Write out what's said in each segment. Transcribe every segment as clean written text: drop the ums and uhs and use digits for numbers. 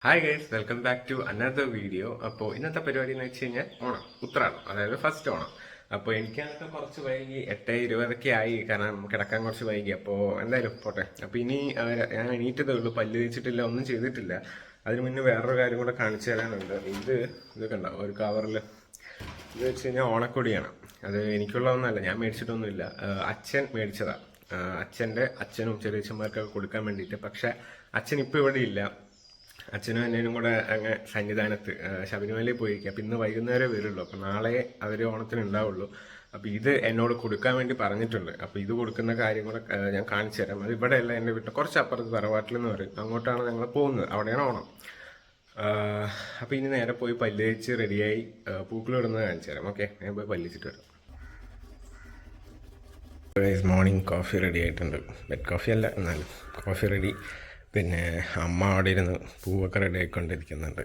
Hi guys, welcome back to another video. അപ്പോൾ ഇന്നത്തെ പരിപാടി എന്ന് വെച്ച് കഴിഞ്ഞാൽ ഓണം, ഉത്രാടം, അതായത് ഫസ്റ്റ് ഓണം. അപ്പോൾ എനിക്കതൊക്കെ കുറച്ച് വൈകി 8:20 ആയി, കാരണം കിടക്കാൻ കുറച്ച് വൈകി. അപ്പോൾ എന്തായാലും പോട്ടെ. അപ്പോൾ ഇനി ഞാൻ എണീറ്റതേ ഉള്ളൂ, പല്ല് തേച്ചിട്ടില്ല, ഒന്നും ചെയ്തിട്ടില്ല. അതിന് മുന്നേ വേറൊരു കാര്യം കൂടെ കാണിച്ചു തരാനുണ്ട്. ഇത് കണ്ട ഒരു കവറിൽ ഇത് വെച്ച് കഴിഞ്ഞാൽ ഓണക്കൊടിയാണ്. അത് എനിക്കുള്ളതൊന്നുമല്ല, ഞാൻ മേടിച്ചിട്ടൊന്നുമില്ല, അച്ഛൻ മേടിച്ചതാണ്. അച്ഛൻ്റെ അച്ഛനും ചെറിയച്ഛന്മാർക്കൊക്കെ കൊടുക്കാൻ വേണ്ടിയിട്ട്. പക്ഷെ അച്ഛൻ ഇപ്പോൾ ഇവിടെ ഇല്ല. അച്ഛനും എന്നേനും കൂടെ അങ്ങ് സന്നിധാനത്ത് ശബരിമലയിൽ പോയിരിക്കും. അപ്പം ഇന്ന് വൈകുന്നേരം വരുള്ളൂ. അപ്പം നാളെ അവർ ഓണത്തിന് ഉണ്ടാവുള്ളൂ. അപ്പോൾ ഇത് എന്നോട് കൊടുക്കാൻ വേണ്ടി പറഞ്ഞിട്ടുണ്ട്. അപ്പോൾ ഇത് കൊടുക്കുന്ന കാര്യം കൂടെ ഞാൻ കാണിച്ചു തരാം. അത് ഇവിടെയല്ല, എൻ്റെ വീട്ടിൽ കുറച്ച് അപ്പുറത്ത് തറവാട്ടിൽ എന്ന് പറയും, അങ്ങോട്ടാണ് ഞങ്ങൾ പോകുന്നത്. അവിടെയാണ് ഓണം. അപ്പോൾ ഇനി നേരെ പോയി പല്ല് തേച്ച് റെഡിയായി പൂക്കളിടുന്നത് കാണിച്ചു തരാം. ഓക്കെ, ഞാൻ പോയി പല്ലിച്ചിട്ട് വരാം. മോർണിംഗ് കോഫി റെഡി ആയിട്ടുണ്ട്. ബെഡ് കോഫി അല്ല, എന്നാലും കോഫി റെഡി. പിന്നെ അമ്മ അവിടെ ഇരുന്ന് പൂവൊക്കെ റെഡി ആയിക്കൊണ്ടിരിക്കുന്നുണ്ട്.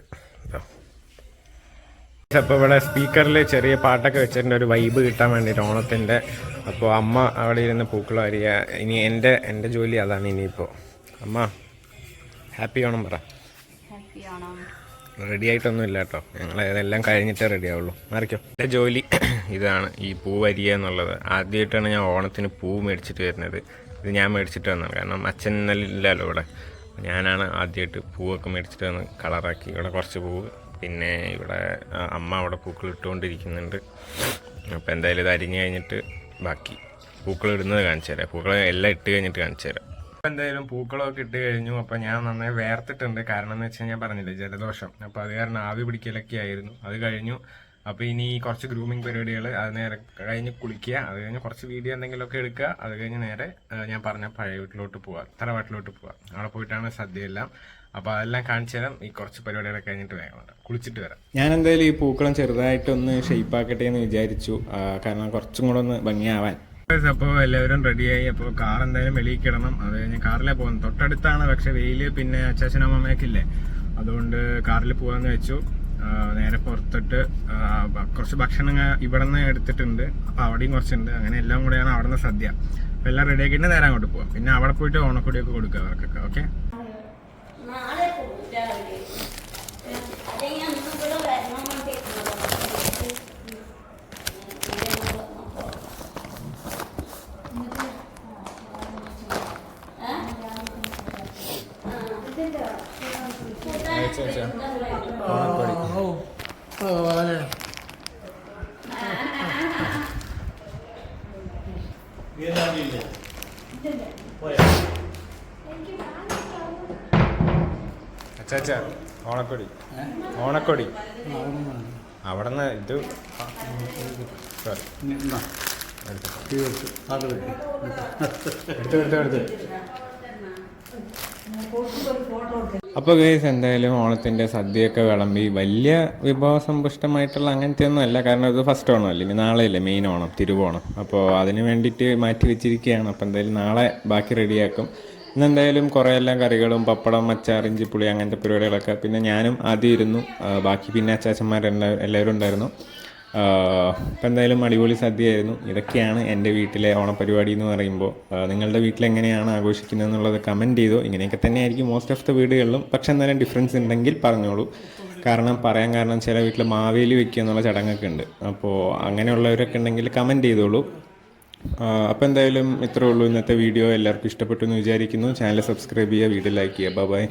അപ്പോൾ ഇവിടെ സ്പീക്കറിൽ ചെറിയ പാട്ടൊക്കെ വെച്ചിട്ടുണ്ട്, ഒരു വൈബ് കിട്ടാൻ വേണ്ടിയിട്ട് ഓണത്തിൻ്റെ. അപ്പോൾ അമ്മ അവിടെ ഇരുന്ന് പൂക്കൾ വരിക. ഇനി എൻ്റെ ജോലി അതാണ് ഇനിയിപ്പോൾ. അമ്മ ഹാപ്പി ഓണം പറ. റെഡി ആയിട്ടൊന്നും ഇല്ല കേട്ടോ, ഞങ്ങൾ ഇതെല്ലാം കഴിഞ്ഞിട്ടേ റെഡി ആവുള്ളൂ. മാറിക്കോ. എൻ്റെ ജോലി ഇതാണ്, ഈ പൂ വരിക എന്നുള്ളത്. ആദ്യമായിട്ടാണ് ഞാൻ ഓണത്തിന് പൂ മേടിച്ചിട്ട് വരുന്നത്. ഇത് ഞാൻ മേടിച്ചിട്ട് വന്നതാണ്, കാരണം അച്ഛൻ ഇല്ലല്ലോ ഇവിടെ. ഞാനാണ് ആദ്യമായിട്ട് പൂവൊക്കെ മേടിച്ചിട്ട് വന്ന് കളറാക്കി. ഇവിടെ കുറച്ച് പൂവ്, പിന്നെ ഇവിടെ അമ്മ അവിടെ പൂക്കൾ ഇട്ടുകൊണ്ടിരിക്കുന്നുണ്ട്. അപ്പോൾ എന്തായാലും ഇത് അരിഞ്ഞ് കഴിഞ്ഞിട്ട് ബാക്കി പൂക്കൾ ഇടുന്നത് കാണിച്ചു തരാം. പൂക്കൾ എല്ലാം ഇട്ട് കഴിഞ്ഞിട്ട് കാണിച്ചു തരാം. അപ്പോൾ എന്തായാലും പൂക്കളമൊക്കെ ഇട്ട് കഴിഞ്ഞു. അപ്പോൾ ഞാൻ നന്നായി വേർത്തിട്ടുണ്ട്. കാരണം എന്ന് വെച്ച് കഴിഞ്ഞാൽ പറഞ്ഞില്ലേ, ജലദോഷം. അപ്പോൾ അത് കാരണം ആവി പിടിക്കലൊക്കെ ആയിരുന്നു. അത് കഴിഞ്ഞു. അപ്പോൾ ഇനി കുറച്ച് ഗ്രൂമിങ് പരിപാടികൾ, അത് നേരെ കഴിഞ്ഞ് കുളിക്കുക, അത് കഴിഞ്ഞ് കുറച്ച് വീഡിയോ എന്തെങ്കിലുമൊക്കെ എടുക്കുക, അത് കഴിഞ്ഞ് നേരെ ഞാൻ പറഞ്ഞ പഴയ വീട്ടിലോട്ട് പോവാം, തറവാട്ടിലോട്ട് പോവാം. അവിടെ പോയിട്ടാണ് സദ്യ എല്ലാം. അപ്പോൾ അതെല്ലാം കാണിച്ചു തരാം. ഈ കുറച്ച് പരിപാടികളൊക്കെ കഴിഞ്ഞിട്ട് വേഗം കുളിച്ചിട്ട് വരാം. ഞാൻ എന്തായാലും ഈ പൂക്കളം ചെറുതായിട്ടൊന്ന് ഷെയ്പ്പാക്കട്ടെ എന്ന് വിചാരിച്ചു, കാരണം കുറച്ചും കൂടെ ഒന്ന് ഭംഗിയാവാൻ. അപ്പോൾ എല്ലാവരും റെഡിയായി. അപ്പോൾ കാർ എന്തായാലും വെളിയിൽ കിടണം. അത് കഴിഞ്ഞ് കാറിലേ പോകുന്നു. തൊട്ടടുത്താണ്, പക്ഷെ വെയില് പിന്നെ അച്ചാച്ചനമ്മയ്ക്കില്ലേ, അതുകൊണ്ട് കാറിൽ പോകാമെന്ന് വെച്ചു. നേരെ പുറത്തിട്ട് കുറച്ച് ഭക്ഷണം ഇവിടെ നിന്ന് എടുത്തിട്ടുണ്ട്. അപ്പോൾ അവിടെയും കുറച്ചുണ്ട്. അങ്ങനെ എല്ലാം കൂടെയാണ് അവിടെ നിന്ന് സദ്യ. അപ്പോൾ എല്ലാം റെഡി ആക്കിയിട്ട് നേരെ അങ്ങോട്ട് പോകാം. പിന്നെ അവിടെ പോയിട്ട് ഓണക്കൊടിയൊക്കെ കൊടുക്കുക അവർക്കൊക്കെ. ഓക്കെ, അച്ചാ ഓണക്കൊടി, ഓണക്കൊടി അവിടെ നിന്ന് ഇത് എടുത്ത്. അപ്പോൾ ഗൈസ്, എന്തായാലും ഓണത്തിൻ്റെ സദ്യയൊക്കെ വിളമ്പി. വലിയ വിഭവസമ്പുഷ്ടമായിട്ടുള്ള അങ്ങനത്തെ ഒന്നും അല്ല, കാരണം ഇത് ഫസ്റ്റ് ഓണമല്ലേ, ഇനി നാളെയല്ലേ മെയിൻ ഓണം, തിരുവോണം. അപ്പോൾ അതിന് വേണ്ടിയിട്ട് മാറ്റി വെച്ചിരിക്കുകയാണ്. അപ്പോൾ എന്തായാലും നാളെ ബാക്കി റെഡിയാക്കും. ഇന്നെന്തായാലും കുറേ എല്ലാം കറികളും പപ്പടം, അച്ചാർ, ഇഞ്ചിപ്പുളി, അങ്ങനത്തെ പരിപാടികളൊക്കെ. പിന്നെ ഞാനും ആദ്യം ഇരുന്നു, ബാക്കി പിന്നെ എല്ലാവരും ഉണ്ടായിരുന്നു. അപ്പോൾ എന്തായാലും അടിപൊളി സദ്യയായിരുന്നു. ഇതൊക്കെയാണ് എൻ്റെ വീട്ടിലെ ഓണപരിപാടി എന്ന് പറയുമ്പോൾ. നിങ്ങളുടെ വീട്ടിലെങ്ങനെയാണ് ആഘോഷിക്കുന്നത് എന്നുള്ളത് കമൻറ്റ് ചെയ്തോ. ഇങ്ങനെയൊക്കെ തന്നെയായിരിക്കും മോസ്റ്റ് ഓഫ് ദ വീടുകളിലും. പക്ഷെ എന്തായാലും ഡിഫറൻസ് ഉണ്ടെങ്കിൽ പറഞ്ഞോളൂ. കാരണം ചില വീട്ടിൽ മാവേലി വെക്കുക എന്നുള്ള ചടങ്ങൊക്കെ ഉണ്ട്. അപ്പോൾ അങ്ങനെയുള്ളവരൊക്കെ ഉണ്ടെങ്കിൽ കമൻറ്റ് ചെയ്തോളൂ. അപ്പോൾ എന്തായാലും ഇത്രേ ഉള്ളൂ ഇന്നത്തെ വീഡിയോ. എല്ലാവർക്കും ഇഷ്ടപ്പെട്ടു എന്ന് വിചാരിക്കുന്നു. ചാനൽ സബ്സ്ക്രൈബ് ചെയ്യുക, വീഡിയോ ലൈക്ക് ചെയ്യുക. ബൈ.